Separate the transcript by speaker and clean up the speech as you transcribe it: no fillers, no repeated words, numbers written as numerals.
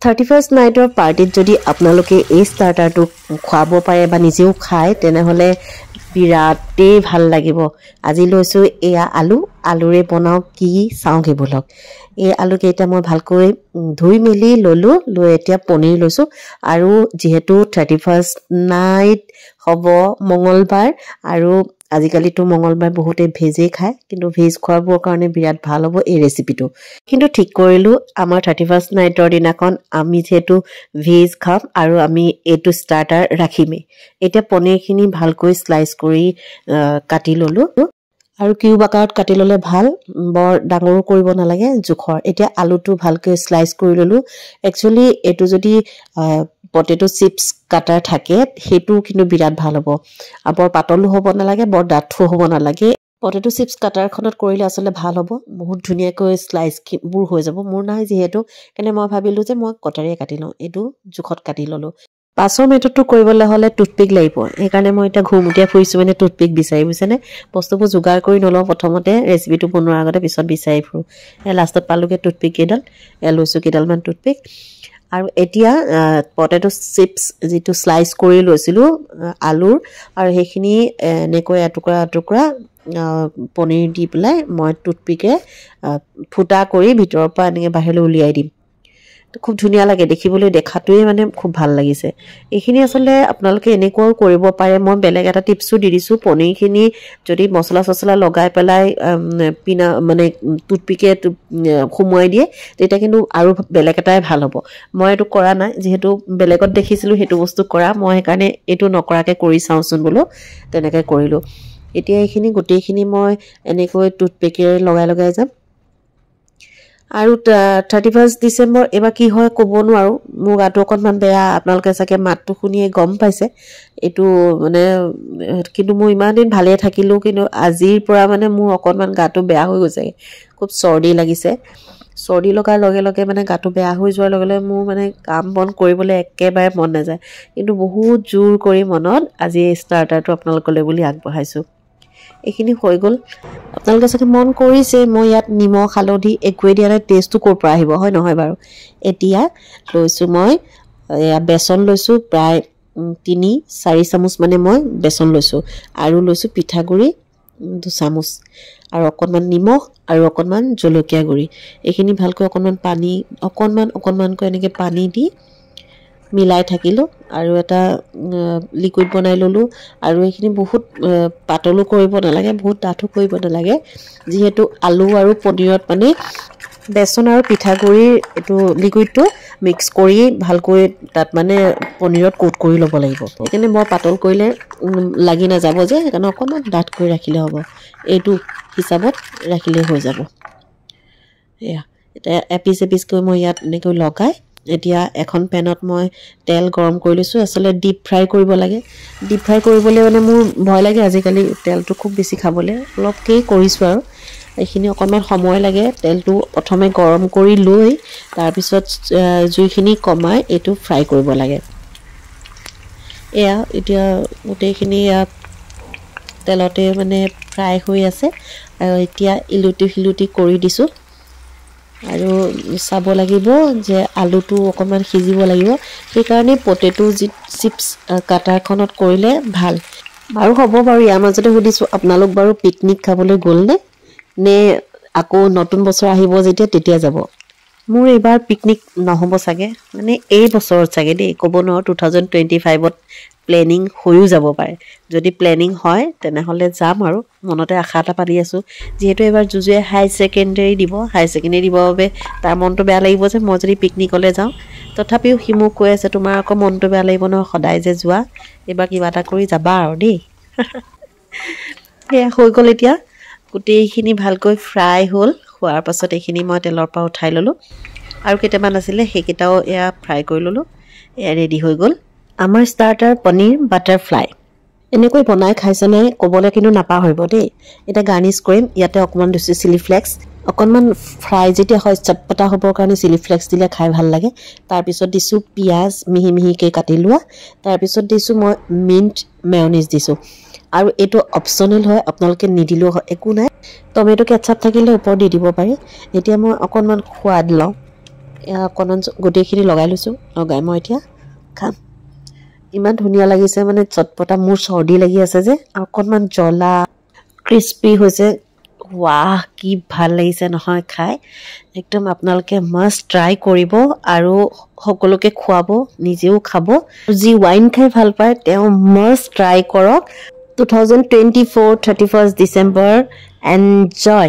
Speaker 1: 31st নাইটৰ পাৰ্টিত যদি আপোনালোকে এই ষ্টাৰ্টাৰটো খুৱাব পাৰে বা নিজেও খায় তেনেহ'লে বিৰাটেই ভাল লাগিব। আজি লৈছোঁ এয়া আলুৰে বনাওঁ কি চাওঁগৈ ব'লক। এই আলুকেইটা মই ভালকৈ ধুই মেলি ল'লোঁ, লৈ এতিয়া পনীৰ লৈছোঁ। আৰু যিহেতু 31st নাইট হ'ব মঙলবাৰ, আৰু আজিকালিতো মঙলবাৰ বহুতে ভেজেই খায়, কিন্তু ভেজ খোৱাবোৰৰ কাৰণে বিৰাট ভাল হ'ব এই ৰেচিপিটো। কিন্তু ঠিক কৰিলোঁ আমাৰ 31st নাইটৰ দিনাখন আমি যিহেতু ভেজ খাম আৰু আমি এইটো ষ্টাৰ্টাৰ ৰাখিমেই। এতিয়া পনীৰখিনি ভালকৈ স্লাইচ কৰি কাটি ল'লোঁ, আৰু কিউব আকাৰত কাটি ল'লে ভাল, বৰ ডাঙৰো কৰিব নালাগে, জোখৰ। এতিয়া আলুটো ভালকৈ স্লাইচ কৰি ল'লোঁ। একচুৱেলি এইটো যদি পটেটো চিপছ কাটাৰ থাকে সেইটো কিন্তু বিৰাট ভাল হ'ব। বৰ পাতলো হ'ব নালাগে, বৰ ডাঠো হ'ব নালাগে। পটেটো চিপছ কাটাৰখনত কৰিলে আচলতে ভাল হ'ব, বহুত ধুনীয়াকৈ স্লাইচবোৰ হৈ যাব। মোৰ নাই যিহেতু, সেইকাৰণে মই ভাবিলোঁ যে মই কটাৰীয়ে কাটি লওঁ। এইটো জোখত কাটি ল'লোঁ। পাছৰ মেথডটো কৰিবলৈ হ'লে টুথপিক লাগিব, সেইকাৰণে মই এতিয়া ঘুমুটিয়াই ফুৰিছোঁ মানে টুথপিক বিচাৰি, বুজিছেনে? বস্তুবোৰ যোগাৰ কৰি নলওঁ প্ৰথমতে, ৰেচিপিটো বনোৱাৰ আগতে, পিছত বিচাৰি ফুৰোঁ। লাষ্টত পালোঁগৈ টুথপিক কেইডাল, লৈছোঁ কেইডালমান টুথপিক। আৰু এতিয়া পটেটো চিপছ যিটো স্লাইচ কৰি লৈছিলোঁ আলুৰ, আৰু সেইখিনি এনেকৈ এটুকুৰা পনীৰ দি পেলাই মই টুথপিকে ফুটা কৰি ভিতৰৰ পৰা এনেকৈ বাহিৰলৈ উলিয়াই দিম। খুব ধুনীয়া লাগে দেখিবলৈ, দেখাটোৱে মানে খুব ভাল লাগিছে। এইখিনি আচলতে আপোনালোকে এনেকুৱাও কৰিব পাৰে। মই বেলেগ এটা টিপছো দি দিছোঁ, পনীৰখিনি যদি মছলা চছলা লগাই পেলাই মানে টুথপিকে সুমুৱাই দিয়ে, তেতিয়া কিন্তু আৰু বেলেগ এটাই ভাল হ'ব। মই এইটো কৰা নাই, যিহেতু বেলেগত দেখিছিলোঁ সেইটো বস্তু কৰা, মই সেইকাৰণে এইটো নকৰাকৈ কৰি চাওঁচোন বোলো, তেনেকৈ কৰিলোঁ। এতিয়া এইখিনি গোটেইখিনি মই এনেকৈ টুথপিকেৰে লগাই যাম। আৰু 31 ডিচেম্বৰ এইবাৰ কি হয় ক'ব নোৱাৰোঁ, মোৰ গাটো অকণমান বেয়া, আপোনালোকে চাগে মাতটো শুনিয়ে গম পাইছে এইটো মানে। কিন্তু মোৰ ইমান দিন ভালেই থাকিলোঁ, কিন্তু আজিৰ পৰা মানে মোৰ অকণমান গাটো বেয়া হৈ গৈছে, খুব চৰ্দি লাগিছে। চৰ্দি লগাৰ লগে লগে মানে গাটো বেয়া হৈ যোৱাৰ লগে লগে মোৰ মানে কাম বন কৰিবলৈ একেবাৰে মন নাযায়, কিন্তু বহুত জোৰ কৰি মনত আজি এই ষ্টাৰ্টাৰটো আপোনালোকলৈ বুলি আগবঢ়াইছোঁ। এইখিনি হৈ গ'ল। আপোনালোকে চাগে মন কৰিছে মই ইয়াত নিমখ হালধি একোৱে দিয়া নাই, টেষ্টটো ক'ৰ পৰা আহিব, হয় নহয় বাৰু? এতিয়া লৈছোঁ মই বেচন লৈছোঁ, প্ৰায় 3-4 চামুচ মানে মই বেচন লৈছোঁ, আৰু লৈছোঁ পিঠাগুড়ি 2 চামুচ, আৰু অকণমান নিমখ, আৰু অকণমান জলকীয়া গুড়ি। এইখিনি ভালকৈ অকণমান পানী অকণমানকৈ এনেকৈ পানী দি মিলাই থাকিলোঁ, আৰু এটা লিকুইড বনাই ল'লোঁ। আৰু এইখিনি বহুত পাতলো কৰিব নালাগে, বহুত ডাঠো কৰিব নালাগে, যিহেতু আলু আৰু পনীৰত মানে বেচন আৰু পিঠাগুড়িৰ এইটো লিকুইডটো মিক্স কৰি ভালকৈ তাত মানে পনীৰত কোট কৰি ল'ব লাগিব। সেইকাৰণে বৰ পাতল কৰিলে লাগি নাযাব যে, সেইকাৰণে অকণমান ডাঠ কৰি ৰাখিলে হ'ব। এইটো হিচাপত ৰাখিলেই হৈ যাব। এয়া এতিয়া এপিচকৈ মই ইয়াত এনেকৈ লগাই, এতিয়া এখন পেনত মই তেল গৰম কৰি লৈছোঁ। আচলতে ডিপ ফ্ৰাই কৰিব লাগে। ডিপ ফ্ৰাই কৰিবলৈ মানে মোৰ ভয় লাগে আজিকালি তেলটো খুব বেছি খাবলৈ, অলপকেই কৰিছোঁ। আৰু এইখিনি অকণমান সময় লাগে। তেলটো প্ৰথমে গৰম কৰি লৈ তাৰপিছত জুইখিনি কমাই এইটো ফ্ৰাই কৰিব লাগে। এয়া এতিয়া গোটেইখিনি তেলতে মানে ফ্ৰাই হৈ আছে, আৰু এতিয়া ইলুটি কৰি দিছোঁ। আৰু চাব লাগিব যে আলুটো অকণমান সিজিব লাগিব, সেইকাৰণে পটেটো চিপছ কাটাৰখনত কৰিলে ভাল। বাৰু হ'ব বাৰু, ইয়াৰ মাজতে সুধিছোঁ আপোনালোক বাৰু পিকনিক খাবলৈ গ'লনে, নে আকৌ নতুন বছৰ আহিব যেতিয়া তেতিয়া যাব? মোৰ এইবাৰ পিকনিক নহ'ব চাগে, মানে এই বছৰত চাগে দেই, ক'ব নোৱাৰোঁ। 2025ত প্লেনিং হৈও যাব পাৰে। যদি প্লেনিং হয় তেনেহ'লে যাম, আৰু মনতে আশা এটা পালি আছোঁ। যিহেতু এইবাৰ জুজুৱে হাই ছেকেণ্ডেৰী দিবৰ বাবে তাৰ মনটো বেয়া লাগিব যে মই যদি পিকনিকলৈ যাওঁ। তথাপিও সি মোক কৈ আছে, তোমাৰ আকৌ মনটো বেয়া লাগিব নহয়, সদায় যে যোৱা, এইবাৰ কিবা এটা কৰি যাবা আৰু দেই। সেয়া হৈ গ'ল। এতিয়া গোটেইখিনি ভালকৈ ফ্ৰাই হ'ল। হোৱাৰ পাছত এইখিনি মই তেলৰ পৰা উঠাই ল'লোঁ, আৰু কেইটামান আছিলে সেইকেইটাও এয়া ফ্ৰাই কৰি ল'লোঁ। এয়া ৰেডি হৈ গ'ল আমাৰ ষ্টাৰ্টাৰ পনীৰ বাটাৰফ্লাই। এনেকৈ বনাই খাইছেনে ক'বলৈ কিন্তু নাপাহৰিব দেই। এতিয়া গাৰ্নিছ কৰিম, ইয়াতে অকণমান দিছোঁ চিলি ফ্লেক্স। অকণমান ফ্ৰাই যেতিয়া হয় চটপটা হ'বৰ কাৰণে চিলি ফ্লেক্স দিলে খাই ভাল লাগে। তাৰপিছত দিছোঁ পিঁয়াজ মিহিকৈ কাটি লোৱা, তাৰপিছত দিছোঁ মই মিণ্ট মেয়নিজ দিছোঁ। আৰু এইটো অপশ্যনেল হয়, আপোনালোকে নিদিলেও হয়, একো নাই। টমেটো কেটচাপ থাকিলে ওপৰত দি দিব পাৰি। এতিয়া মই অকণমান সোৱাদ লওঁ, অকণমান গোটেইখিনি লগাই লৈছোঁ লগাই মই এতিয়া খাম ইমান ধুনীয়া লাগিছে মানে চটপটা মোৰ চৰ্দি লাগি আছে যে অকণমান জ্বলা ক্ৰিস্পি হৈছে ৱাহ কি ভাল লাগিছে নহয় খাই একদম আপোনালোকে মাষ্ট ট্ৰাই কৰিব আৰু সকলোকে খুৱাব নিজেও খাব যি ৱাইন খাই ভাল পায় তেওঁ মাষ্ট ট্ৰাই কৰক 2024 31st December enjoy